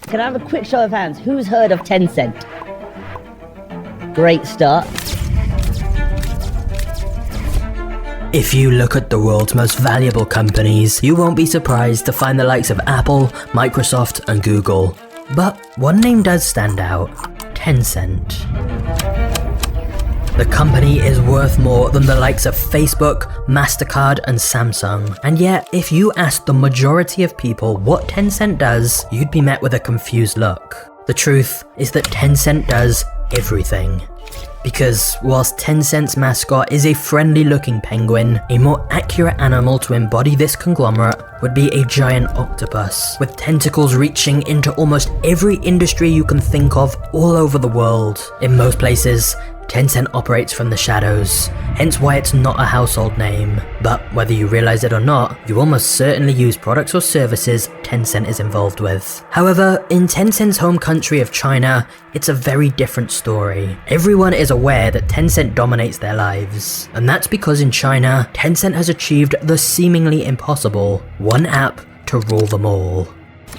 Can I have a quick show of hands? Who's heard of Tencent? Great start. If you look at the world's most valuable companies, you won't be surprised to find the likes of Apple, Microsoft, and Google. But one name does stand out: Tencent. The company is worth more than the likes of Facebook, MasterCard, and Samsung. And yet, if you ask the majority of people what Tencent does, you'd be met with a confused look. The truth is that Tencent does everything. Because whilst Tencent's mascot is a friendly-looking penguin, a more accurate animal to embody this conglomerate would be a giant octopus, with tentacles reaching into almost every industry you can think of all over the world. In most places, Tencent operates from the shadows, hence why it's not a household name. But whether you realize it or not, you almost certainly use products or services Tencent is involved with. However, in Tencent's home country of China, it's a very different story. Everyone is aware that Tencent dominates their lives, and that's because in China, Tencent has achieved the seemingly impossible: one app to rule them all.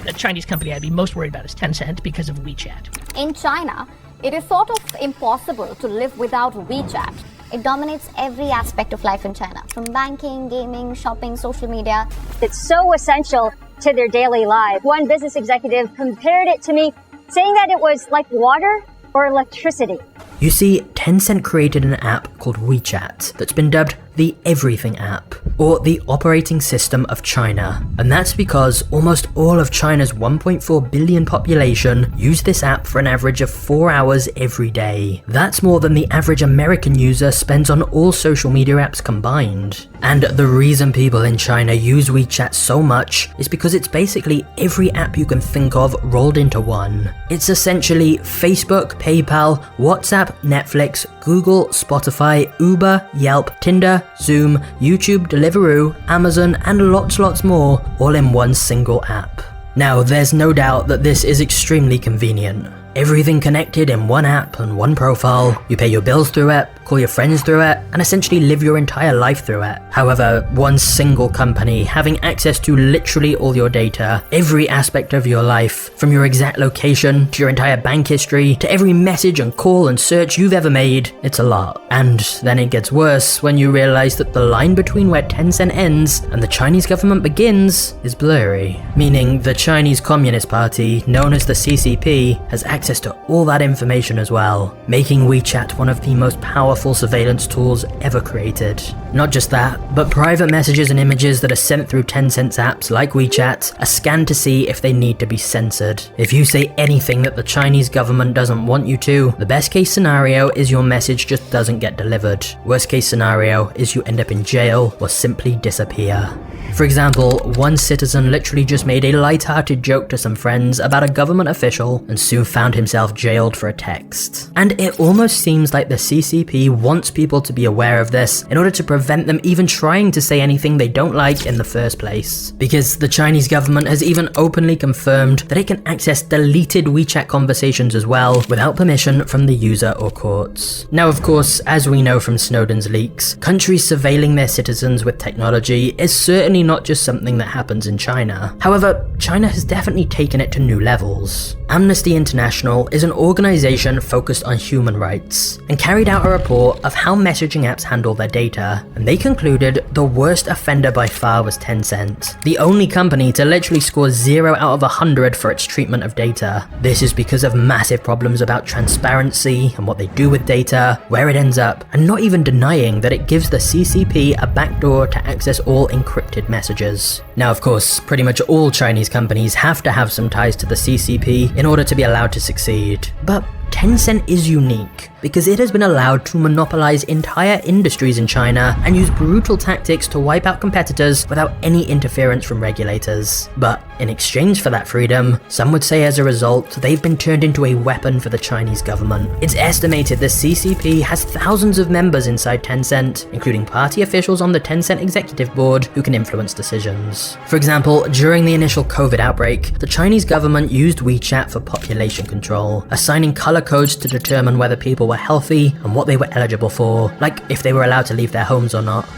The Chinese company I'd be most worried about is Tencent because of WeChat. In China, it is sort of impossible to live without WeChat. It dominates every aspect of life in China, from banking, gaming, shopping, social media. It's so essential to their daily life. One business executive compared it to me, saying that it was like water or electricity. You see, Tencent created an app called WeChat that's been dubbed the Everything app, or the operating system of China. And that's because almost all of China's 1.4 billion population use this app for an average of 4 hours every day. That's more than the average American user spends on all social media apps combined. And the reason people in China use WeChat so much is because it's basically every app you can think of rolled into one. It's essentially Facebook, PayPal, WhatsApp, Netflix, Google, Spotify, Uber, Yelp, Tinder, Zoom, YouTube, Deliveroo, Amazon, and lots more, all in one single app. Now, there's no doubt that this is extremely convenient. Everything connected in one app and one profile. You pay your bills through it, call your friends through it, and essentially live your entire life through it. However, one single company having access to literally all your data, every aspect of your life, from your exact location to your entire bank history to every message and call and search you've ever made, it's a lot. And then it gets worse when you realize that the line between where Tencent ends and the Chinese government begins is blurry, meaning the Chinese Communist Party, known as the CCP, has access to all that information as well, making WeChat one of the most powerful surveillance tools ever created. Not just that, but private messages and images that are sent through Tencent's apps like WeChat are scanned to see if they need to be censored. If you say anything that the Chinese government doesn't want you to, the best case scenario is your message just doesn't get delivered. Worst case scenario is you end up in jail or simply disappear. For example, one citizen literally just made a light-hearted joke to some friends about a government official and soon found himself jailed for a text. And it almost seems like the CCP wants people to be aware of this in order to prevent them even trying to say anything they don't like in the first place. Because the Chinese government has even openly confirmed that it can access deleted WeChat conversations as well without permission from the user or courts. Now, of course, as we know from Snowden's leaks, countries surveilling their citizens with technology is certainly not just something that happens in China. However, China has definitely taken it to new levels. Amnesty International is an organization focused on human rights and carried out a report of how messaging apps handle their data, and they concluded the worst offender by far was Tencent, the only company to literally score 0 out of 100 for its treatment of data. This is because of massive problems about transparency and what they do with data, where it ends up, and not even denying that it gives the CCP a backdoor to access all encrypted messages. Now, of course, pretty much all Chinese companies have to have some ties to the CCP in order to be allowed to succeed. But Tencent is unique because it has been allowed to monopolize entire industries in China and use brutal tactics to wipe out competitors without any interference from regulators. But in exchange for that freedom, some would say as a result, they've been turned into a weapon for the Chinese government. It's estimated the CCP has thousands of members inside Tencent, including party officials on the Tencent executive board who can influence decisions. For example, during the initial COVID outbreak, the Chinese government used WeChat for population control, assigning color codes to determine whether people were healthy and what they were eligible for, like if they were allowed to leave their homes or not.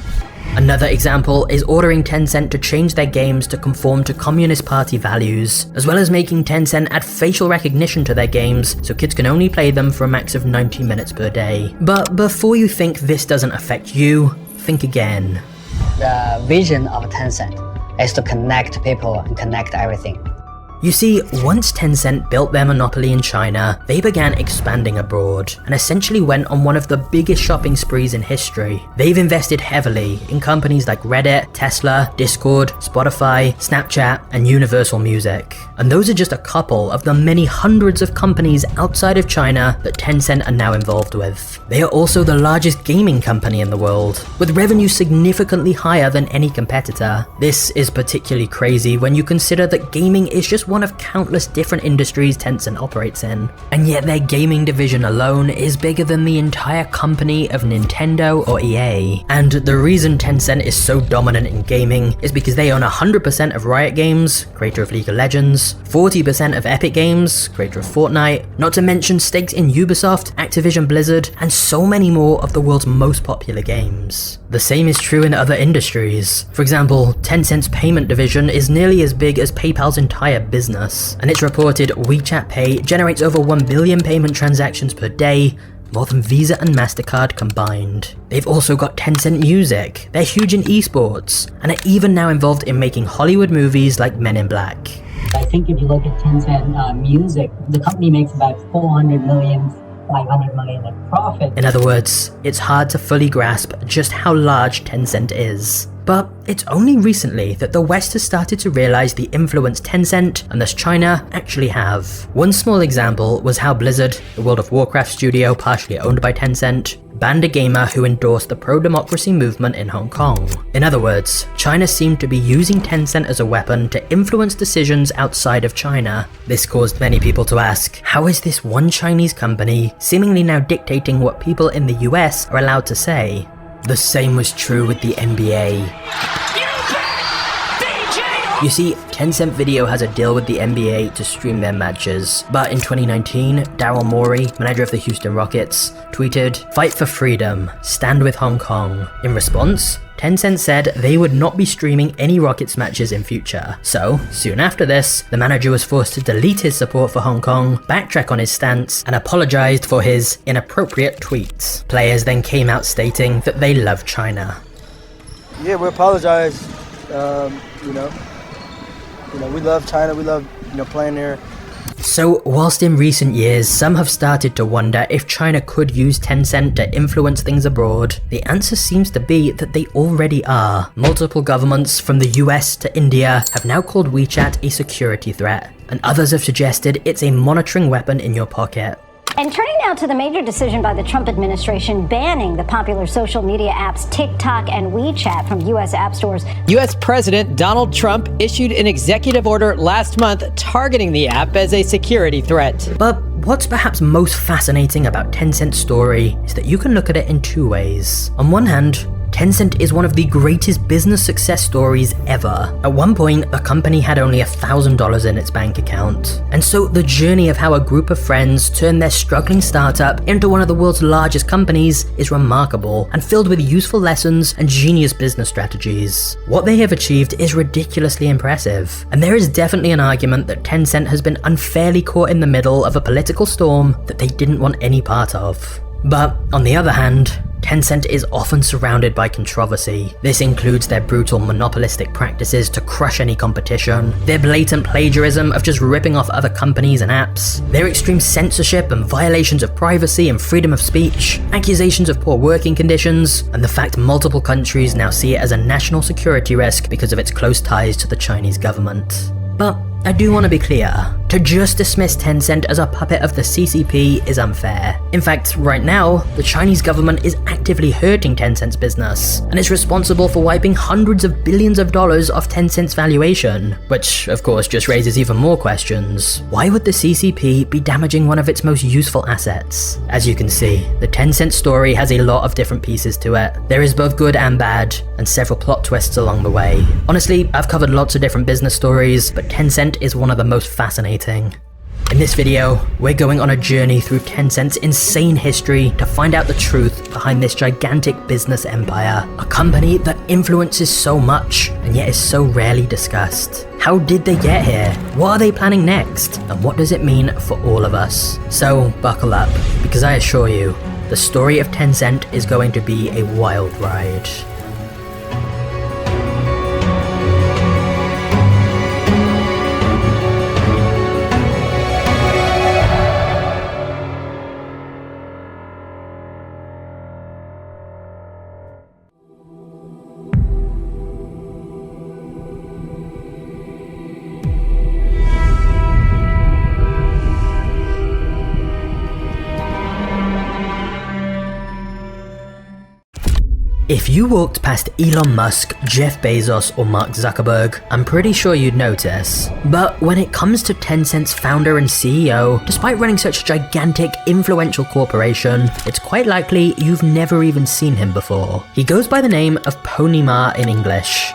Another example is ordering Tencent to change their games to conform to Communist Party values, as well as making Tencent add facial recognition to their games so kids can only play them for a max of 90 minutes per day. But before you think this doesn't affect you, think again. The vision of Tencent is to connect people and connect everything. You see, once Tencent built their monopoly in China, they began expanding abroad, and essentially went on one of the biggest shopping sprees in history. They've invested heavily in companies like Reddit, Tesla, Discord, Spotify, Snapchat, and Universal Music. And those are just a couple of the many hundreds of companies outside of China that Tencent are now involved with. They are also the largest gaming company in the world, with revenue significantly higher than any competitor. This is particularly crazy when you consider that gaming is just one of countless different industries Tencent operates in. And yet their gaming division alone is bigger than the entire company of Nintendo or EA. And the reason Tencent is so dominant in gaming is because they own 100% of Riot Games, creator of League of Legends, 40% of Epic Games, creator of Fortnite, not to mention stakes in Ubisoft, Activision Blizzard, and so many more of the world's most popular games. The same is true in other industries. For example, Tencent's payment division is nearly as big as PayPal's entire business, and it's reported WeChat Pay generates over 1 billion payment transactions per day, more than Visa and MasterCard combined. They've also got Tencent Music, they're huge in esports, and are even now involved in making Hollywood movies like Men in Black. I think if you look at Tencent Music, the company makes about 400 million, 500 million in profit. In other words, it's hard to fully grasp just how large Tencent is. But it's only recently that the West has started to realize the influence Tencent, and thus China, actually have. One small example was how Blizzard, the World of Warcraft studio partially owned by Tencent, banned a gamer who endorsed the pro-democracy movement in Hong Kong. In other words, China seemed to be using Tencent as a weapon to influence decisions outside of China. This caused many people to ask, how is this one Chinese company seemingly now dictating what people in the US are allowed to say? The same was true with the NBA. You see, Tencent Video has a deal with the NBA to stream their matches, but in 2019, Daryl Morey, manager of the Houston Rockets, tweeted, "Fight for freedom, stand with Hong Kong." In response, Tencent said they would not be streaming any Rockets matches in future. So, soon after this, the manager was forced to delete his support for Hong Kong, backtrack on his stance, and apologized for his inappropriate tweets. Players then came out stating that they love China. Yeah, we apologize. We love China. We love, playing there. So, whilst in recent years some have started to wonder if China could use Tencent to influence things abroad, the answer seems to be that they already are. Multiple governments from the US to India have now called WeChat a security threat, and others have suggested it's a monitoring weapon in your pocket. And turning now to the major decision by the Trump administration banning the popular social media apps TikTok and WeChat from U.S. app stores. U.S. President Donald Trump issued an executive order last month targeting the app as a security threat. But what's perhaps most fascinating about Tencent's story is that you can look at it in two ways. On one hand, Tencent is one of the greatest business success stories ever. At one point, the company had only $1,000 in its bank account. And so the journey of how a group of friends turned their struggling startup into one of the world's largest companies is remarkable and filled with useful lessons and genius business strategies. What they have achieved is ridiculously impressive, and there is definitely an argument that Tencent has been unfairly caught in the middle of a political storm that they didn't want any part of. But on the other hand, Tencent is often surrounded by controversy. This includes their brutal monopolistic practices to crush any competition, their blatant plagiarism of just ripping off other companies and apps, their extreme censorship and violations of privacy and freedom of speech, accusations of poor working conditions, and the fact multiple countries now see it as a national security risk because of its close ties to the Chinese government. But I do want to be clear, to just dismiss Tencent as a puppet of the CCP is unfair. In fact, right now, the Chinese government is actively hurting Tencent's business, and is responsible for wiping hundreds of billions of dollars off Tencent's valuation, which of course just raises even more questions. Why would the CCP be damaging one of its most useful assets? As you can see, the Tencent story has a lot of different pieces to it. There is both good and bad, and several plot twists along the way. Honestly, I've covered lots of different business stories, but Tencent is one of the most fascinating. In this video, we're going on a journey through Tencent's insane history to find out the truth behind this gigantic business empire, a company that influences so much and yet is so rarely discussed. How did they get here? What are they planning next? And what does it mean for all of us? So buckle up, because I assure you, the story of Tencent is going to be a wild ride. If you walked past Elon Musk, Jeff Bezos, or Mark Zuckerberg, I'm pretty sure you'd notice. But when it comes to Tencent's founder and CEO, despite running such a gigantic, influential corporation, it's quite likely you've never even seen him before. He goes by the name of Pony Ma in English.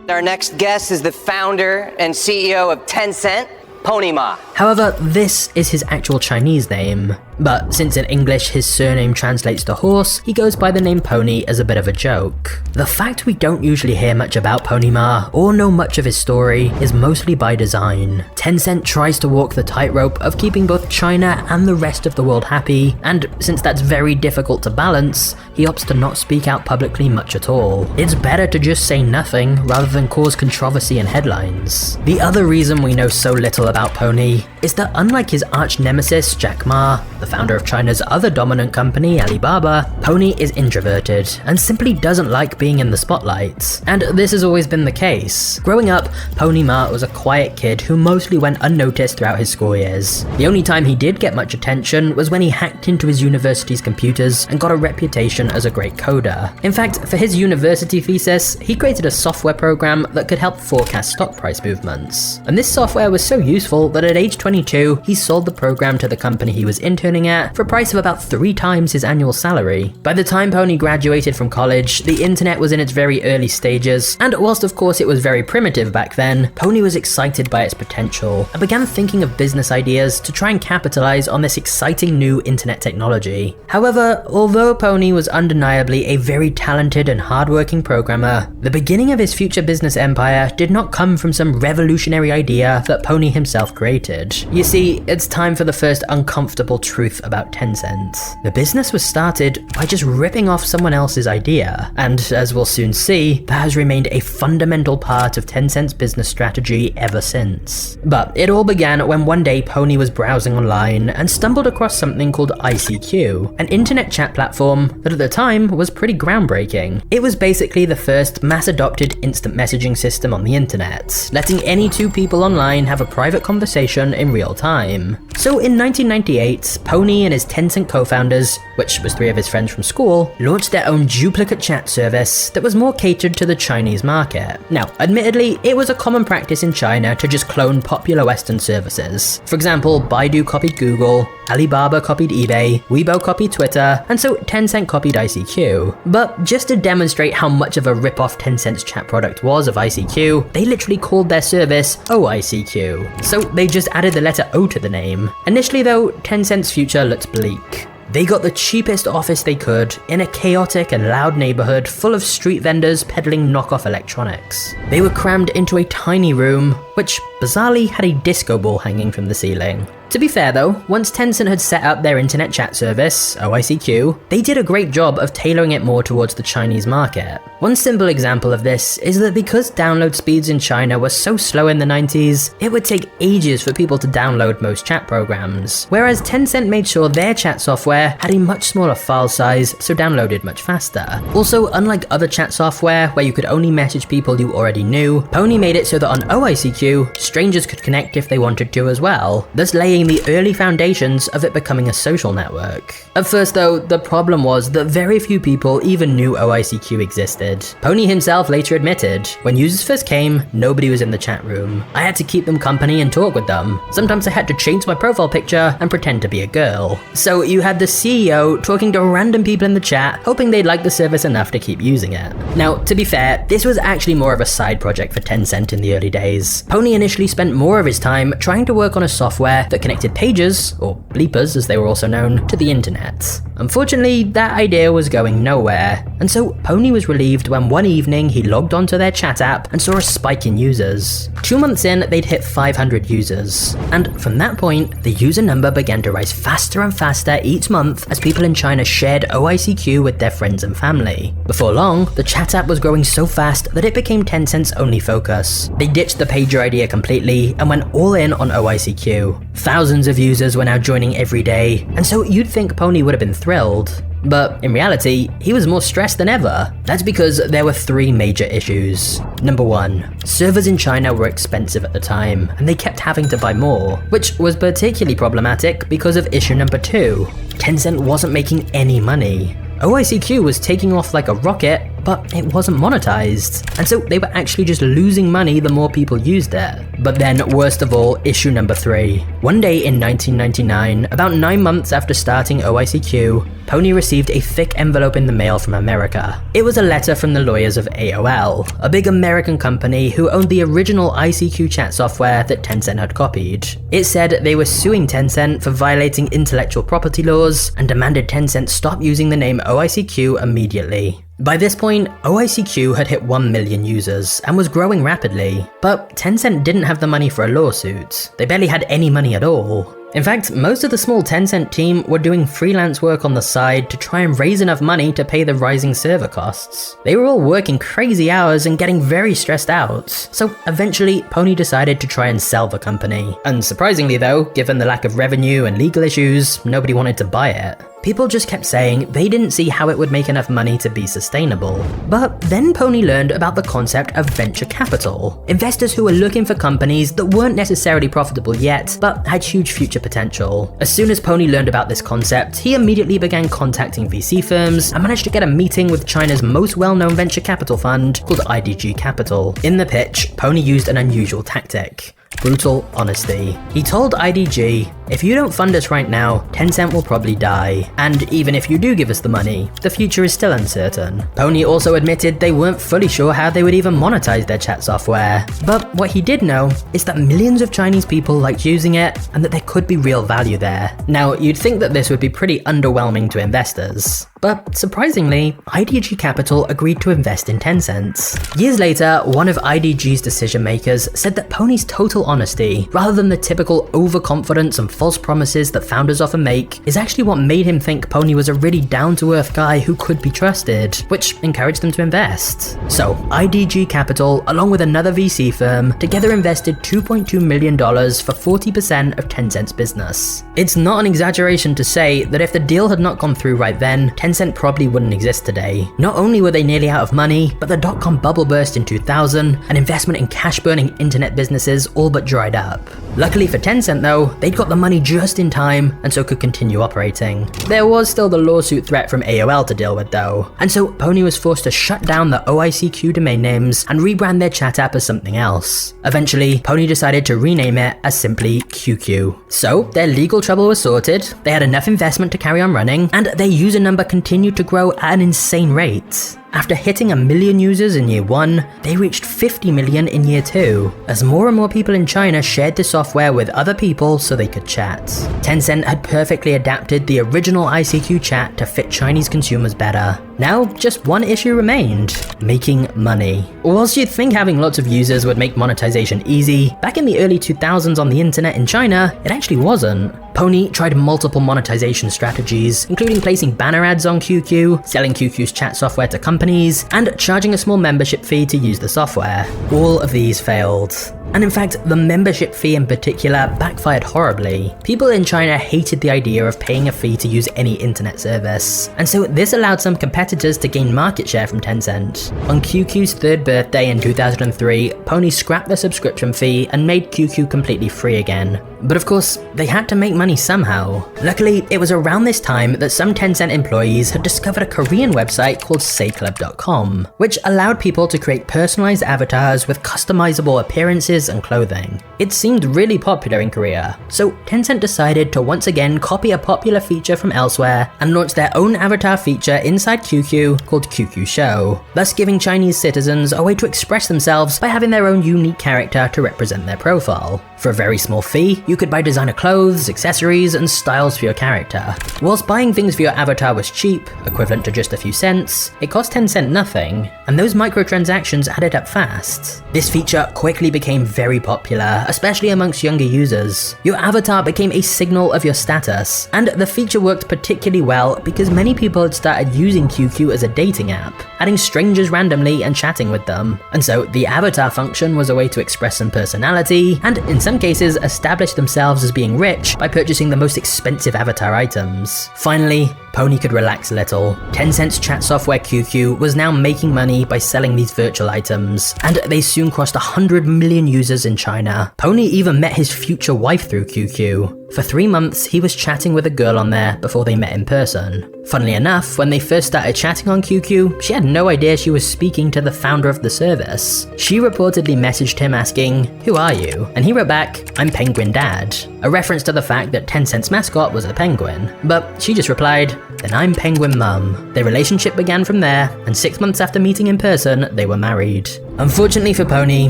Our next guest is the founder and CEO of Tencent, Pony Ma. However, this is his actual Chinese name. But since in English his surname translates to horse, he goes by the name Pony as a bit of a joke. The fact we don't usually hear much about Pony Ma or know much of his story is mostly by design. Tencent tries to walk the tightrope of keeping both China and the rest of the world happy, and since that's very difficult to balance, he opts to not speak out publicly much at all. It's better to just say nothing rather than cause controversy and headlines. The other reason we know so little about Pony is that unlike his arch nemesis Jack Ma, the founder of China's other dominant company, Alibaba, Pony is introverted and simply doesn't like being in the spotlight. And this has always been the case. Growing up, Pony Ma was a quiet kid who mostly went unnoticed throughout his school years. The only time he did get much attention was when he hacked into his university's computers and got a reputation as a great coder. In fact, for his university thesis, he created a software program that could help forecast stock price movements. And this software was so useful that at age 22, he sold the program to the company he was interning at for a price of about 3 times his annual salary. By the time Pony graduated from college, the internet was in its very early stages, and whilst of course it was very primitive back then, Pony was excited by its potential and began thinking of business ideas to try and capitalize on this exciting new internet technology. However, although Pony was undeniably a very talented and hardworking programmer, the beginning of his future business empire did not come from some revolutionary idea that Pony himself created. You see, it's time for the first uncomfortable truth about Tencent. The business was started by just ripping off someone else's idea, and as we'll soon see, that has remained a fundamental part of Tencent's business strategy ever since. But it all began when one day Pony was browsing online and stumbled across something called ICQ, an internet chat platform that at the time was pretty groundbreaking. It was basically the first mass-adopted instant messaging system on the internet, letting any two people online have a private conversation in real time. So in 1998, Pony and his Tencent co-founders, which was 3 of his friends from school, launched their own duplicate chat service that was more catered to the Chinese market. Now, admittedly, it was a common practice in China to just clone popular Western services. For example, Baidu copied Google, Alibaba copied eBay, Weibo copied Twitter, and so Tencent copied ICQ. But just to demonstrate how much of a rip-off Tencent's chat product was of ICQ, they literally called their service OICQ. So they just added the letter O to the name. Initially though, Tencent's future looked bleak. They got the cheapest office they could in a chaotic and loud neighborhood full of street vendors peddling knockoff electronics. They were crammed into a tiny room, which bizarrely had a disco ball hanging from the ceiling. To be fair though, once Tencent had set up their internet chat service, OICQ, they did a great job of tailoring it more towards the Chinese market. One simple example of this is that because download speeds in China were so slow in the 90s, it would take ages for people to download most chat programs, whereas Tencent made sure their chat software had a much smaller file size, so downloaded much faster. Also, unlike other chat software where you could only message people you already knew, Pony made it so that on OICQ, strangers could connect if they wanted to as well, thus laying laying the early foundations of it becoming a social network. At first though, the problem was that very few people even knew OICQ existed. Pony himself later admitted, when users first came, nobody was in the chat room. I had to keep them company and talk with them. Sometimes I had to change my profile picture and pretend to be a girl. So you had the CEO talking to random people in the chat, hoping they'd like the service enough to keep using it. Now, to be fair, this was actually more of a side project for Tencent in the early days. Pony initially spent more of his time trying to work on a software that connected pages, or bleepers as they were also known, to the internet. Unfortunately, that idea was going nowhere, and so Pony was relieved when one evening he logged onto their chat app and saw a spike in users. 2 months in, they'd hit 500 users, and from that point, the user number began to rise faster and faster each month as people in China shared OICQ with their friends and family. Before long, the chat app was growing so fast that it became Tencent's only focus. They ditched the pager idea completely and went all in on OICQ. Thousands of users were now joining every day, and so you'd think Pony would have been thrilled. But in reality, he was more stressed than ever. That's because there were 3 major issues. Number 1, servers in China were expensive at the time, and they kept having to buy more, which was particularly problematic because of issue number 2. Tencent wasn't making any money. OICQ was taking off like a rocket, but it wasn't monetized, and so they were actually just losing money the more people used it. But then, worst of all, issue number 3. One day in 1999, about 9 months after starting OICQ, Pony received a thick envelope in the mail from America. It was a letter from the lawyers of AOL, a big American company who owned the original ICQ chat software that Tencent had copied. It said they were suing Tencent for violating intellectual property laws and demanded Tencent stop using the name OICQ immediately. By this point, OICQ had hit 1 million users and was growing rapidly, but Tencent didn't have the money for a lawsuit. They barely had any money at all. In fact, most of the small Tencent team were doing freelance work on the side to try and raise enough money to pay the rising server costs. They were all working crazy hours and getting very stressed out, so eventually Pony decided to try and sell the company. Unsurprisingly though, given the lack of revenue and legal issues, nobody wanted to buy it. People just kept saying they didn't see how it would make enough money to be sustainable. But then Pony learned about the concept of venture capital. Investors who were looking for companies that weren't necessarily profitable yet, but had huge future potential. As soon as Pony learned about this concept, he immediately began contacting VC firms and managed to get a meeting with China's most well-known venture capital fund called IDG Capital. In the pitch, Pony used an unusual tactic. Brutal honesty. He told IDG, if you don't fund us right now, Tencent will probably die, and even if you do give us the money, the future is still uncertain. Pony also admitted they weren't fully sure how they would even monetize their chat software, but what he did know is that millions of Chinese people liked using it and that there could be real value there. Now, you'd think that this would be pretty underwhelming to investors, but surprisingly, IDG Capital agreed to invest in Tencent. Years later, one of IDG's decision makers said that Pony's total honesty, rather than the typical overconfidence and false promises that founders often make, is actually what made him think Pony was a really down-to-earth guy who could be trusted, which encouraged them to invest. So, IDG Capital, along with another VC firm, together invested $2.2 million for 40% of Tencent's business. It's not an exaggeration to say that if the deal had not gone through right then, Tencent probably wouldn't exist today. Not only were they nearly out of money, but the dot-com bubble burst in 2000, and investment in cash-burning internet businesses all but dried up. Luckily for Tencent though, they'd got the money just in time, and so could continue operating. There was still the lawsuit threat from AOL to deal with though, and so Pony was forced to shut down the OICQ domain names and rebrand their chat app as something else. Eventually, Pony decided to rename it as simply QQ. So, their legal trouble was sorted, they had enough investment to carry on running, and their user number continued to grow at an insane rate. After hitting 1 million users in year 1, they reached 50 million in year 2, as more and more people in China shared the software with other people so they could chat. Tencent had perfectly adapted the original ICQ chat to fit Chinese consumers better. Now, just one issue remained: making money. Whilst you'd think having lots of users would make monetization easy, back in the early 2000s on the internet in China, it actually wasn't. Pony tried multiple monetization strategies, including placing banner ads on QQ, selling QQ's chat software to companies, and charging a small membership fee to use the software. All of these failed. And in fact, the membership fee in particular backfired horribly. People in China hated the idea of paying a fee to use any internet service, and so this allowed some competitors to gain market share from Tencent. On QQ's third birthday in 2003, Pony scrapped the subscription fee and made QQ completely free again. But of course, they had to make money somehow. Luckily, it was around this time that some Tencent employees had discovered a Korean website called sayclub.com, which allowed people to create personalized avatars with customizable appearances and clothing. It seemed really popular in Korea, so Tencent decided to once again copy a popular feature from elsewhere and launch their own avatar feature inside QQ called QQ Show, thus giving Chinese citizens a way to express themselves by having their own unique character to represent their profile. For a very small fee, you could buy designer clothes, accessories, and styles for your character. Whilst buying things for your avatar was cheap, equivalent to just a few cents, it cost Tencent nothing, and those microtransactions added up fast. This feature quickly became very popular, especially amongst younger users. Your avatar became a signal of your status, and the feature worked particularly well because many people had started using QQ as a dating app, adding strangers randomly and chatting with them. And so the avatar function was a way to express some personality, and in some cases establish themselves as being rich by purchasing the most expensive avatar items. Finally, Pony could relax a little. Tencent's chat software QQ was now making money by selling these virtual items, and they soon crossed 100 million users in China. Pony even met his future wife through QQ. For 3 months, he was chatting with a girl on there before they met in person. Funnily enough, when they first started chatting on QQ, she had no idea she was speaking to the founder of the service. She reportedly messaged him asking, "Who are you?" And he wrote back, "I'm Penguin Dad," a reference to the fact that Tencent's mascot was a penguin. But she just replied, "Then I'm Penguin Mum." Their relationship began from there, and 6 months after meeting in person, they were married. Unfortunately for Pony,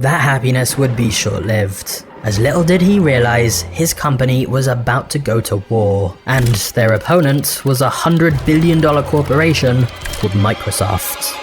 that happiness would be short-lived, as little did he realize his company was about to go to war, and their opponent was a $100 billion corporation called Microsoft.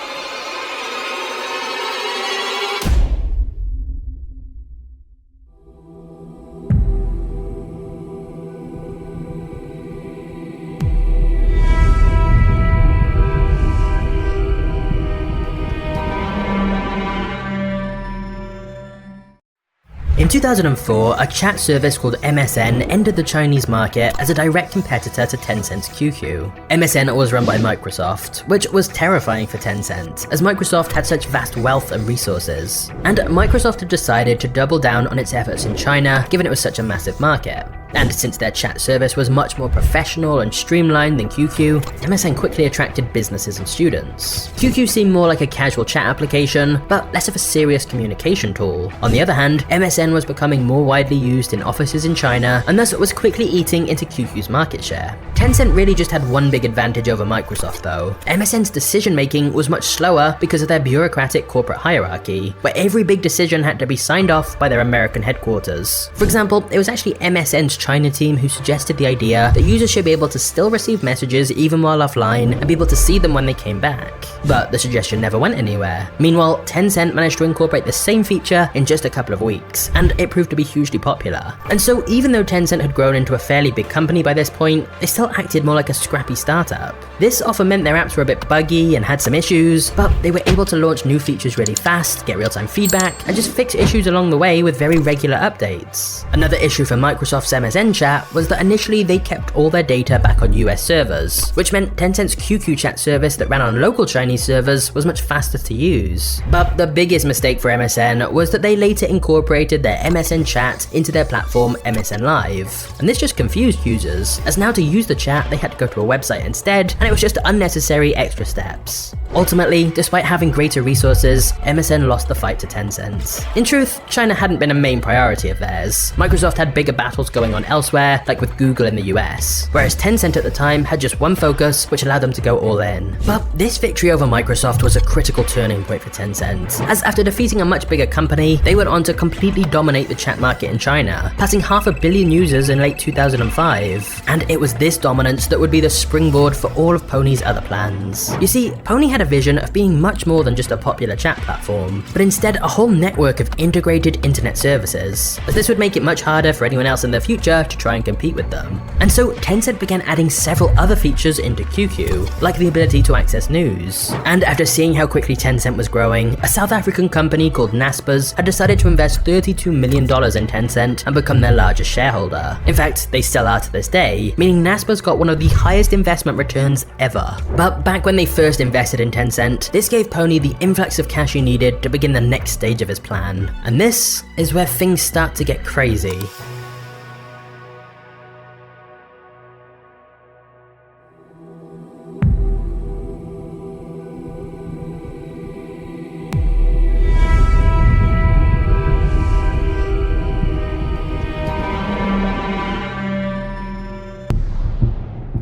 In 2004, a chat service called MSN entered the Chinese market as a direct competitor to Tencent's QQ. MSN was run by Microsoft, which was terrifying for Tencent, as Microsoft had such vast wealth and resources. And Microsoft had decided to double down on its efforts in China, given it was such a massive market. And since their chat service was much more professional and streamlined than QQ, MSN quickly attracted businesses and students. QQ seemed more like a casual chat application, but less of a serious communication tool. On the other hand, MSN was becoming more widely used in offices in China, and thus it was quickly eating into QQ's market share. Tencent really just had one big advantage over Microsoft though. MSN's decision making was much slower because of their bureaucratic corporate hierarchy, where every big decision had to be signed off by their American headquarters. For example, it was actually MSN's China team who suggested the idea that users should be able to still receive messages even while offline and be able to see them when they came back. But the suggestion never went anywhere. Meanwhile, Tencent managed to incorporate the same feature in just a couple of weeks, and it proved to be hugely popular. And so even though Tencent had grown into a fairly big company by this point, they still acted more like a scrappy startup. This often meant their apps were a bit buggy and had some issues, but they were able to launch new features really fast, get real-time feedback, and just fix issues along the way with very regular updates. Another issue for Microsoft's MSN chat was that initially they kept all their data back on US servers, which meant Tencent's QQ chat service that ran on local Chinese servers was much faster to use. But the biggest mistake for MSN was that they later incorporated their MSN chat into their platform MSN Live. And this just confused users, as now to use the chat they had to go to a website instead, and it was just unnecessary extra steps. Ultimately, despite having greater resources, MSN lost the fight to Tencent. In truth, China hadn't been a main priority of theirs. Microsoft had bigger battles going on elsewhere, like with Google in the US, whereas Tencent at the time had just one focus, which allowed them to go all in. But this victory over Microsoft was a critical turning point for Tencent, as after defeating a much bigger company, they went on to completely dominate the chat market in China, passing 500 million users in late 2005. And it was this dominance that would be the springboard for all of Pony's other plans. You see, Pony had a vision of being much more than just a popular chat platform, but instead a whole network of integrated internet services, as this would make it much harder for anyone else in the future bigger to try and compete with them. And so Tencent began adding several other features into QQ, like the ability to access news. And after seeing how quickly Tencent was growing, a South African company called Naspers had decided to invest $32 million in Tencent and become their largest shareholder. In fact, they still are to this day, meaning Naspers got one of the highest investment returns ever. But back when they first invested in Tencent, this gave Pony the influx of cash he needed to begin the next stage of his plan. And this is where things start to get crazy.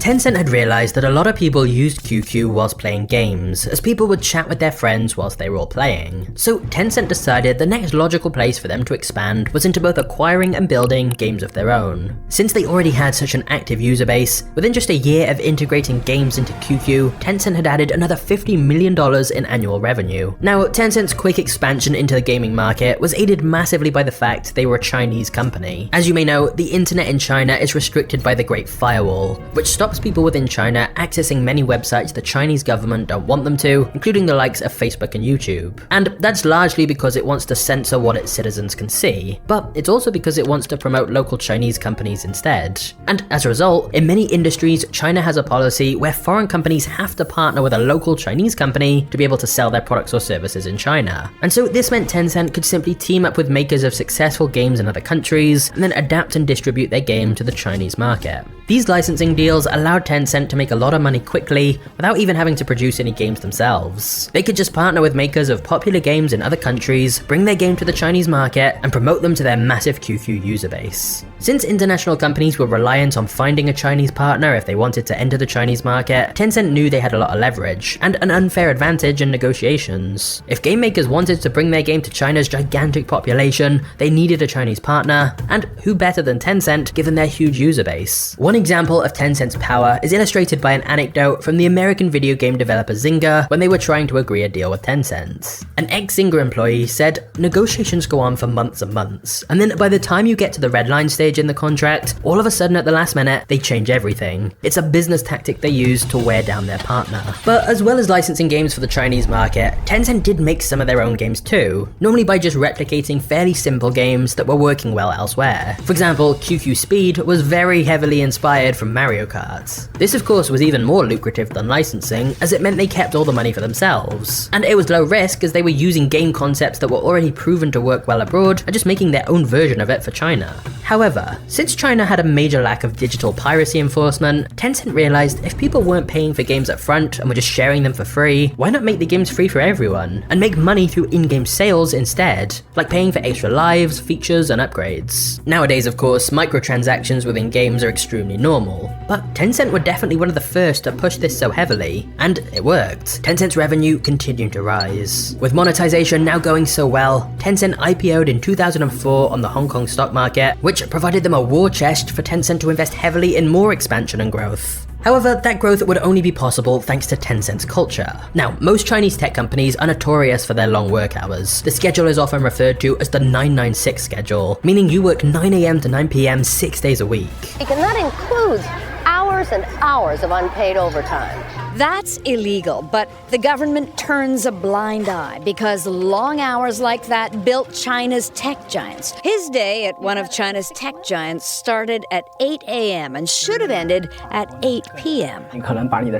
Tencent had realized that a lot of people used QQ whilst playing games, as people would chat with their friends whilst they were all playing. So Tencent decided the next logical place for them to expand was into both acquiring and building games of their own. Since they already had such an active user base, within just a year of integrating games into QQ, Tencent had added another $50 million in annual revenue. Now, Tencent's quick expansion into the gaming market was aided massively by the fact they were a Chinese company. As you may know, the internet in China is restricted by the Great Firewall, which stops people within China accessing many websites the Chinese government don't want them to, including the likes of Facebook and YouTube. And that's largely because it wants to censor what its citizens can see, but it's also because it wants to promote local Chinese companies instead. And as a result, in many industries, China has a policy where foreign companies have to partner with a local Chinese company to be able to sell their products or services in China. And so this meant Tencent could simply team up with makers of successful games in other countries, and then adapt and distribute their game to the Chinese market. These licensing deals allowed Tencent to make a lot of money quickly without even having to produce any games themselves. They could just partner with makers of popular games in other countries, bring their game to the Chinese market, and promote them to their massive QQ user base. Since international companies were reliant on finding a Chinese partner if they wanted to enter the Chinese market, Tencent knew they had a lot of leverage, and an unfair advantage in negotiations. If game makers wanted to bring their game to China's gigantic population, they needed a Chinese partner, and who better than Tencent given their huge user base? One example of Tencent's power is illustrated by an anecdote from the American video game developer Zynga when they were trying to agree a deal with Tencent. An ex-Zynga employee said, "Negotiations go on for months and months, and then by the time you get to the red line stage in the contract, all of a sudden at the last minute, they change everything. It's a business tactic they use to wear down their partner." But as well as licensing games for the Chinese market, Tencent did make some of their own games too, normally by just replicating fairly simple games that were working well elsewhere. For example, QQ Speed was very heavily inspired from Mario Kart. This of course was even more lucrative than licensing, as it meant they kept all the money for themselves. And it was low risk as they were using game concepts that were already proven to work well abroad and just making their own version of it for China. However, since China had a major lack of digital piracy enforcement, Tencent realized if people weren't paying for games up front and were just sharing them for free, why not make the games free for everyone and make money through in-game sales instead, like paying for extra lives, features, and upgrades. Nowadays, of course, microtransactions within games are extremely normal, but Tencent were definitely one of the first to push this so heavily, and it worked. Tencent's revenue continued to rise. With monetization now going so well, Tencent IPO'd in 2004 on the Hong Kong stock market, which provided them a war chest for Tencent to invest heavily in more expansion and growth. However, that growth would only be possible thanks to Tencent's culture. Now, most Chinese tech companies are notorious for their long work hours. The schedule is often referred to as the 996 schedule, meaning you work 9 AM to 9 PM 6 days a week. And that includes hours and hours of unpaid overtime. That's illegal, but the government turns a blind eye because long hours like that built China's tech giants. His day at one of China's tech giants started at 8 a.m. and should have ended at 8 p.m.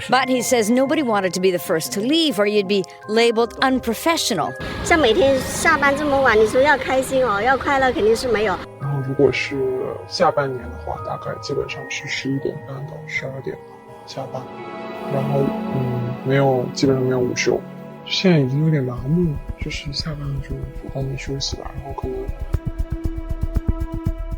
But he says nobody wanted to be the first to leave or you'd be labeled unprofessional. 像每天下班这么晚，你说要开心哦，要快乐肯定是没有。然后如果是下半年的话，大概基本上是11点半到12点下班。然后基本上没有午休，现在已经有点麻木，就是下班了就赶紧休息吧，然后可能。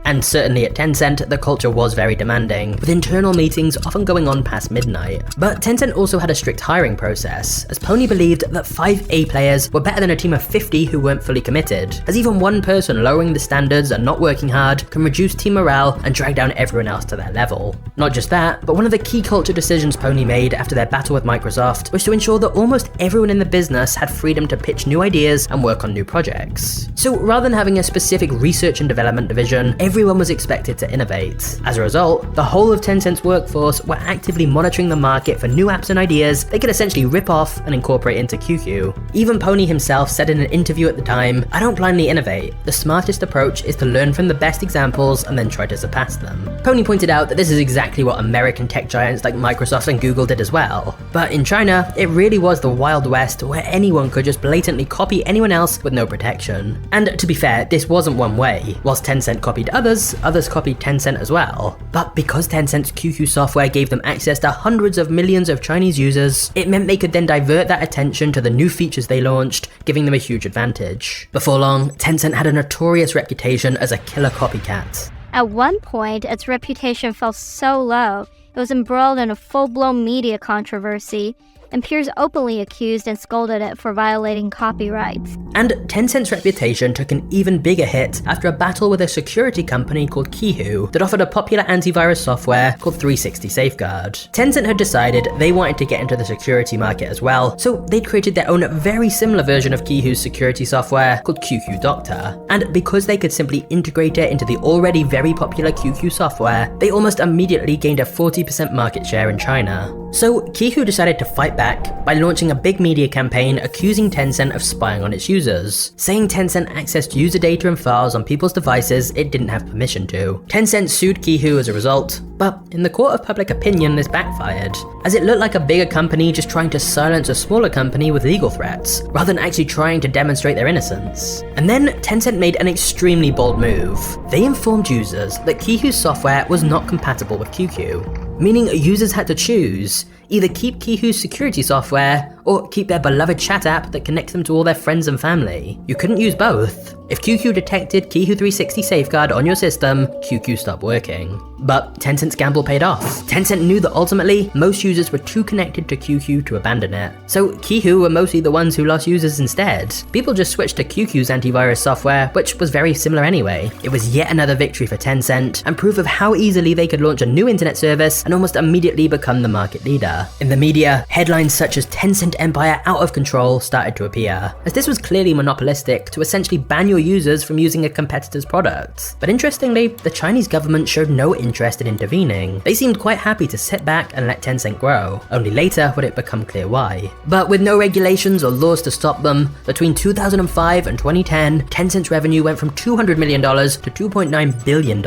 And certainly at Tencent, the culture was very demanding, with internal meetings often going on past midnight. But Tencent also had a strict hiring process, as Pony believed that 5 A players were better than a team of 50 who weren't fully committed, as even one person lowering the standards and not working hard can reduce team morale and drag down everyone else to their level. Not just that, but one of the key culture decisions Pony made after their battle with Microsoft was to ensure that almost everyone in the business had freedom to pitch new ideas and work on new projects. So rather than having a specific research and development division, everyone was expected to innovate. As a result, the whole of Tencent's workforce were actively monitoring the market for new apps and ideas they could essentially rip off and incorporate into QQ. Even Pony himself said in an interview at the time, "I don't blindly innovate. The smartest approach is to learn from the best examples and then try to surpass them." Pony pointed out that this is exactly what American tech giants like Microsoft and Google did as well. But in China, it really was the Wild West where anyone could just blatantly copy anyone else with no protection. And to be fair, this wasn't one way. Whilst Tencent copied others, others copied Tencent as well. But because Tencent's QQ software gave them access to hundreds of millions of Chinese users, it meant they could then divert that attention to the new features they launched, giving them a huge advantage. Before long, Tencent had a notorious reputation as a killer copycat. At one point, its reputation fell so low, it was embroiled in a full-blown media controversy, and peers openly accused and scolded it for violating copyrights. And Tencent's reputation took an even bigger hit after a battle with a security company called Qihoo that offered a popular antivirus software called 360 Safeguard. Tencent had decided they wanted to get into the security market as well, so they'd created their own very similar version of Qihoo's security software called QQ Doctor. And because they could simply integrate it into the already very popular QQ software, they almost immediately gained a 40% market share in China. So Qihoo decided to fight back by launching a big media campaign accusing Tencent of spying on its users, saying Tencent accessed user data and files on people's devices it didn't have permission to. Tencent sued Qihoo as a result, but in the court of public opinion this backfired, as it looked like a bigger company just trying to silence a smaller company with legal threats, rather than actually trying to demonstrate their innocence. And then Tencent made an extremely bold move. They informed users that Qihoo's software was not compatible with QQ, meaning users had to choose either keep Qihoo's security software or keep their beloved chat app that connects them to all their friends and family. You couldn't use both. If QQ detected Qihoo 360 Safeguard on your system, QQ stopped working. But Tencent's gamble paid off. Tencent knew that ultimately, most users were too connected to QQ to abandon it. So Qihoo were mostly the ones who lost users instead. People just switched to QQ's antivirus software, which was very similar anyway. It was yet another victory for Tencent, and proof of how easily they could launch a new internet service and almost immediately become the market leader. In the media, headlines such as "Tencent empire out of control" started to appear, as this was clearly monopolistic to essentially ban your users from using a competitor's products. But interestingly, the Chinese government showed no interest in intervening. They seemed quite happy to sit back and let Tencent grow. Only later would it become clear why. But with no regulations or laws to stop them, between 2005 and 2010, Tencent's revenue went from $200 million to $2.9 billion.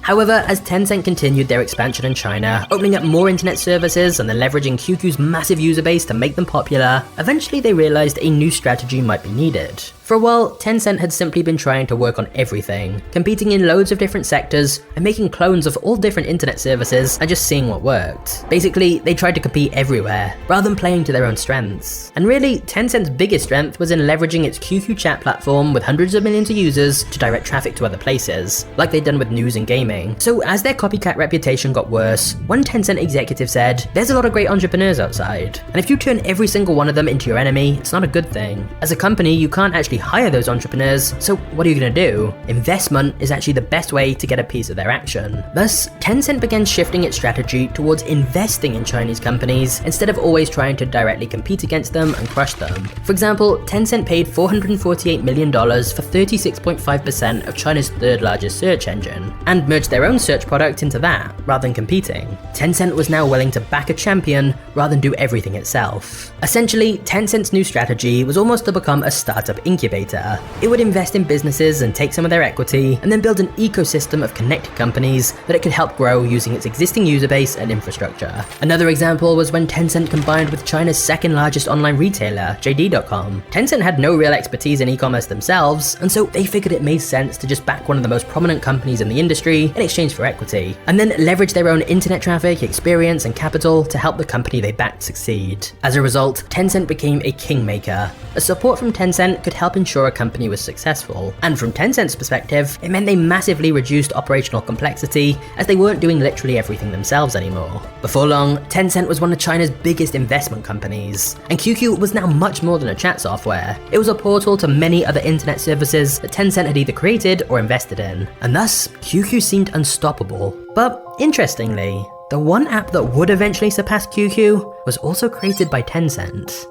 However, as Tencent continued their expansion in China, opening up more internet services and then leveraging QQ's massive user base to make them popular, eventually they realized a new strategy might be needed. For a while, Tencent had simply been trying to work on everything, competing in loads of different sectors and making clones of all different internet services and just seeing what worked. Basically, they tried to compete everywhere, rather than playing to their own strengths. And really, Tencent's biggest strength was in leveraging its QQ chat platform with hundreds of millions of users to direct traffic to other places, like they'd done with news and gaming. So as their copycat reputation got worse, one Tencent executive said, "There's a lot of great entrepreneurs outside, and if you turn every single one of them into your enemy, it's not a good thing. As a company, you can't actually hire those entrepreneurs, so what are you going to do? Investment is actually the best way to get a piece of their action." Thus, Tencent began shifting its strategy towards investing in Chinese companies instead of always trying to directly compete against them and crush them. For example, Tencent paid $448 million for 36.5% of China's third largest search engine, and merged their own search product into that, rather than competing. Tencent was now willing to back a champion rather than do everything itself. Essentially, Tencent's new strategy was almost to become a startup incubator. It would invest in businesses and take some of their equity, and then build an ecosystem of connected companies that it could help grow using its existing user base and infrastructure. Another example was when Tencent combined with China's second largest online retailer, JD.com. Tencent had no real expertise in e-commerce themselves, and so they figured it made sense to just back one of the most prominent companies in the industry in exchange for equity, and then leverage their own internet traffic, experience, and capital to help the company they backed succeed. As a result, Tencent became a kingmaker. As support from Tencent could help ensure a company was successful, and from Tencent's perspective, it meant they massively reduced operational complexity as they weren't doing literally everything themselves anymore. Before long, Tencent was one of China's biggest investment companies, and QQ was now much more than a chat software. It was a portal to many other internet services that Tencent had either created or invested in, and thus, QQ seemed unstoppable. But interestingly, the one app that would eventually surpass QQ was also created by Tencent.